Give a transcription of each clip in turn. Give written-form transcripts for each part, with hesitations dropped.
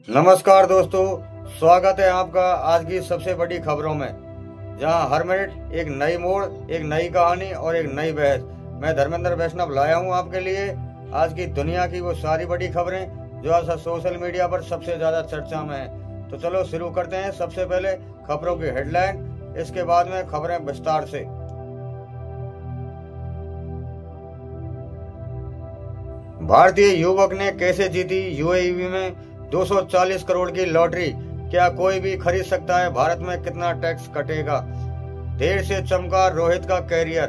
नमस्कार दोस्तों, स्वागत है आपका आज की सबसे बड़ी खबरों में, जहां हर मिनट एक नई मोड़, एक नई कहानी और एक नई बहस। मैं धर्मेंद्र वैष्णव लाया हूं आपके लिए आज की दुनिया की वो सारी बड़ी खबरें जो आज सोशल मीडिया पर सबसे ज्यादा चर्चा में है। तो चलो शुरू करते हैं। सबसे पहले खबरों की हेडलाइन, इसके बाद में खबरें विस्तार से। भारतीय युवक ने कैसे जीती यूएई में 240 करोड़ की लॉटरी, क्या कोई भी खरीद सकता है? भारत में कितना टैक्स कटेगा? देर से चमका रोहित का कैरियर,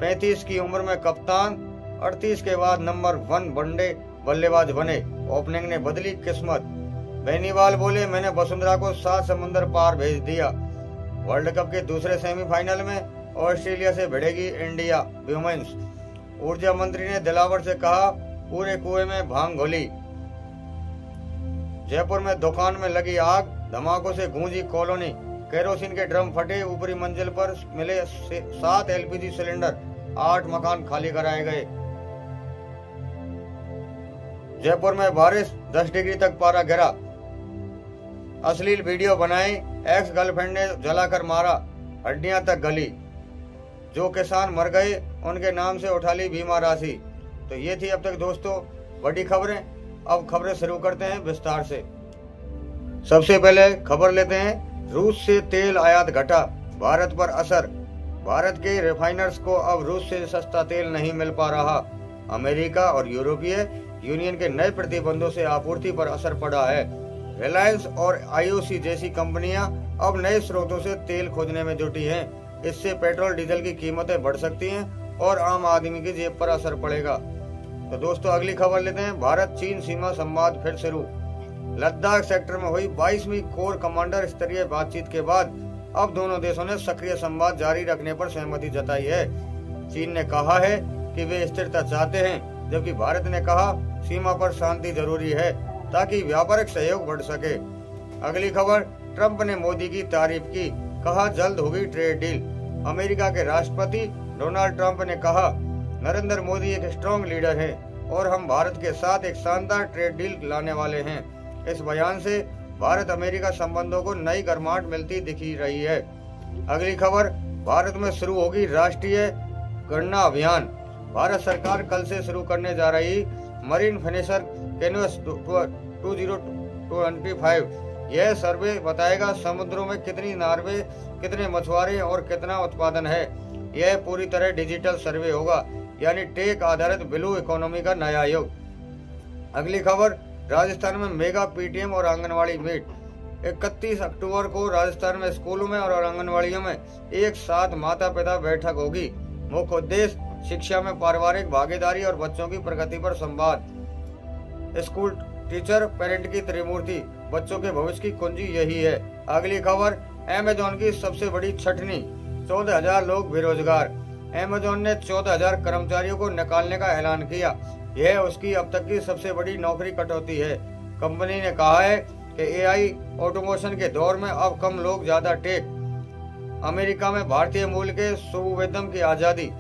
35 की उम्र में कप्तान, 38 के बाद नंबर 1 वनडे बल्लेबाज बने। ओपनिंग ने बदली किस्मत। बेनीवाल बोले, मैंने वसुंधरा को 7 समुंदर पार भेज दिया। वर्ल्ड कप के दूसरे सेमीफाइनल में ऑस्ट्रेलिया से भिड़ेगी इंडिया वुमेन्स। ऊर्जा मंत्री ने दिलावर से कहा, पूरे कुएं में भांग घोली। जयपुर में दुकान में लगी आग, धमाकों से गूंजी कॉलोनी। केरोसिन के ड्रम फटे, ऊपरी मंजिल पर मिले 7 एलपीजी सिलेंडर, 8 मकान खाली कराए गए। जयपुर में बारिश, 10 डिग्री तक पारा गिरा। अश्लील वीडियो बनाए, एक्स गर्लफ्रेंड ने जलाकर मारा, हड्डियां तक गली। जो किसान मर गए उनके नाम से उठा ली बीमा राशि। तो ये थी अब तक दोस्तों बड़ी खबरें। अब खबरें शुरू करते हैं विस्तार से। सबसे पहले खबर लेते हैं, रूस से तेल आयात घटा, भारत पर असर। भारत के रिफाइनर्स को अब रूस से सस्ता तेल नहीं मिल पा रहा। अमेरिका और यूरोपीय यूनियन के नए प्रतिबंधों से आपूर्ति पर असर पड़ा है। रिलायंस और आईओसी जैसी कंपनियां अब नए स्रोतों से तेल खोजने में जुटी हैं। इससे पेट्रोल डीजल की कीमतें बढ़ सकती हैं और आम आदमी की जेब पर असर पड़ेगा। तो दोस्तों अगली खबर लेते हैं, भारत चीन सीमा संवाद फिर शुरू। लद्दाख सेक्टर में हुई 22वीं कोर कमांडर स्तरीय बातचीत के बाद अब दोनों देशों ने सक्रिय संवाद जारी रखने पर सहमति जताई है। चीन ने कहा है कि वे स्थिरता चाहते हैं, जबकि भारत ने कहा सीमा पर शांति जरूरी है ताकि व्यापारिक सहयोग बढ़ सके। अगली खबर, ट्रंप ने मोदी की तारीफ की, कहा जल्द होगी ट्रेड डील। अमेरिका के राष्ट्रपति डोनाल्ड ट्रंप ने कहा, नरेंद्र मोदी एक स्ट्रॉन्ग लीडर है और हम भारत के साथ एक शानदार ट्रेड डील लाने वाले हैं। इस बयान से भारत अमेरिका संबंधों को नई गर्माहट मिलती दिखी रही है। अगली खबर, भारत में शुरू होगी राष्ट्रीय गणना अभियान। भारत सरकार कल से शुरू करने जा रही मरीन फिनिशर कैनवस 2025। यह सर्वे बताएगा समुद्रों में कितनी नार्वे, कितने मछुआरे और कितना उत्पादन है। यह पूरी तरह डिजिटल सर्वे होगा, यानी टेक आधारित ब्लू इकोनॉमी का नया युग। अगली खबर, राजस्थान में मेगा पीटीएम और आंगनवाड़ी मीट। 31 अक्टूबर को राजस्थान में स्कूलों में और आंगनवाड़ियों में एक साथ माता पिता बैठक होगी। मुख्य उद्देश्य शिक्षा में पारिवारिक भागीदारी और बच्चों की प्रगति पर संवाद। स्कूल टीचर पेरेंट की त्रिमूर्ति, बच्चों के भविष्य की कुंजी यही है। अगली खबर, अमेजॉन की सबसे बड़ी छटनी, 14,000 लोग बेरोजगार। अमेजॉन ने 14,000 कर्मचारियों को निकालने का ऐलान किया। यह उसकी अब तक की सबसे बड़ी नौकरी कटौती है। कंपनी ने कहा है कि एआई ऑटोमेशन के दौर में अब कम लोग ज्यादा टेक। अमेरिका में भारतीय मूल के सुवेदम की आजादी,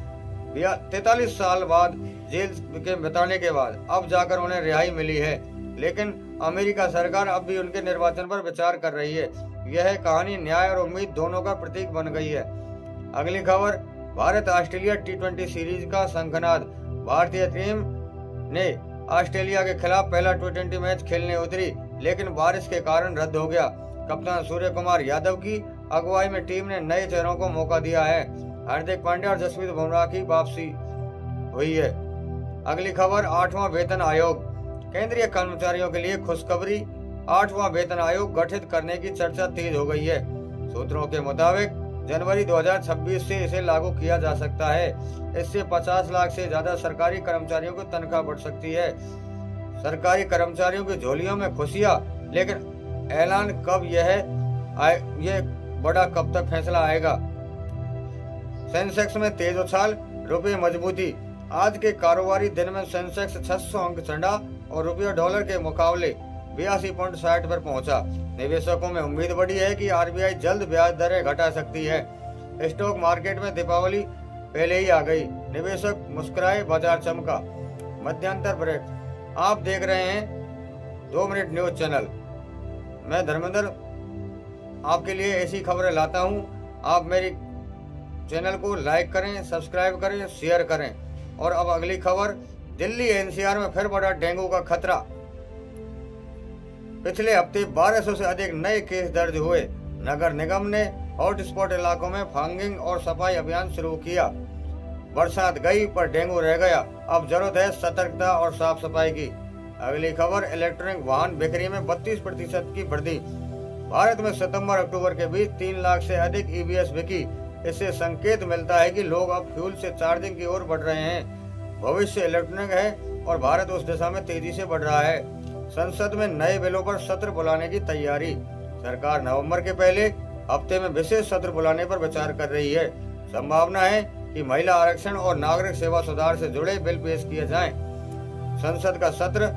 43 साल बाद जेल के बिताने के बाद अब जाकर उन्हें रिहाई मिली है, लेकिन अमेरिका सरकार अब भी उनके निर्वाचन पर विचार कर रही है। यह कहानी न्याय और उम्मीद दोनों का प्रतीक बन गई है। अगली खबर, भारत ऑस्ट्रेलिया T20 सीरीज का शंखनाद। भारतीय टीम ने ऑस्ट्रेलिया के खिलाफ पहला T20 मैच खेलने उतरी, लेकिन बारिश के कारण रद्द हो गया। कप्तान सूर्य कुमार यादव की अगुवाई में टीम ने नए चेहरों को मौका दिया है। हार्दिक पांड्या और जसप्रीत बुमराह की वापसी हुई है। अगली खबर, 8वां वेतन आयोग। केंद्रीय कर्मचारियों के लिए खुशखबरी, 8वां वेतन आयोग गठित करने की चर्चा तेज हो गई है। सूत्रों के मुताबिक जनवरी 2026 से इसे लागू किया जा सकता है। इससे 50 लाख से ज्यादा सरकारी कर्मचारियों की तनख्वाह बढ़ सकती है। सरकारी कर्मचारियों की झोलियों में खुशियां, लेकिन ऐलान कब ये बड़ा कब तक फैसला आएगा। सेंसेक्स में तेज उछाल, रुपये मजबूती। आज के कारोबारी दिन में सेंसेक्स 600 अंक चढ़ा और रुपया डॉलर के मुकाबले 82.60 पर पहुंचा। निवेशकों में उम्मीद बढ़ी है कि आरबीआई जल्द ब्याज दरें घटा सकती है। स्टॉक मार्केट में दीपावली पहले ही आ गई, निवेशक मुस्कुराए, बाजार चमका। मध्यांतर ब्रेक। आप देख रहे हैं 2 मिनट न्यूज चैनल। मैं धर्मेंद्र आपके लिए ऐसी खबरें लाता हूं। आप मेरी चैनल को लाइक करें, सब्सक्राइब करें, शेयर करें। और अब अगली खबर, दिल्ली एनसीआर में फिर बढ़ा डेंगू का खतरा। पिछले हफ्ते 1200 से अधिक नए केस दर्ज हुए। नगर निगम ने हॉटस्पॉट इलाकों में फॉगिंग और सफाई अभियान शुरू किया। बरसात गई पर डेंगू रह गया। अब जरूरत है सतर्कता और साफ सफाई की। अगली खबर, इलेक्ट्रॉनिक वाहन बिक्री में 32% की वृद्धि। भारत में सितंबर अक्टूबर के बीच 3 लाख से अधिक ईवीएस बिकी। इससे संकेत मिलता है कि लोग अब फ्यूल से चार्जिंग की ओर बढ़ रहे हैं। भविष्य इलेक्ट्रॉनिक है और भारत उस दिशा में तेजी से बढ़ रहा है। संसद में नए बिलों पर सत्र बुलाने की तैयारी। सरकार नवंबर के पहले हफ्ते में विशेष सत्र बुलाने पर विचार कर रही है। संभावना है कि महिला आरक्षण और नागरिक सेवा सुधार से जुड़े बिल पेश किए जाएं। संसद का सत्र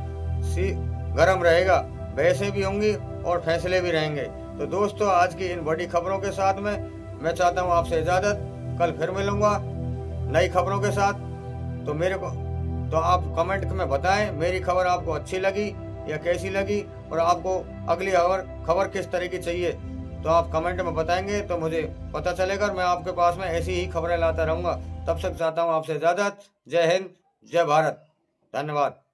गर्म रहेगा, बहसें भी होंगी और फैसले भी रहेंगे। तो दोस्तों, आज की इन बड़ी खबरों के साथ में मैं चाहता हूं आपसे इजाजत। कल फिर मिलूंगा नई खबरों के साथ। तो आप कमेंट में बताएं मेरी खबर आपको अच्छी लगी या कैसी लगी, और आपको अगली खबर किस तरह की चाहिए। तो आप कमेंट में बताएंगे तो मुझे पता चलेगा और मैं आपके पास में ऐसी ही खबरें लाता रहूंगा। तब तक चाहता हूं आपसे इजाजत। जय हिंद, जय भारत, धन्यवाद।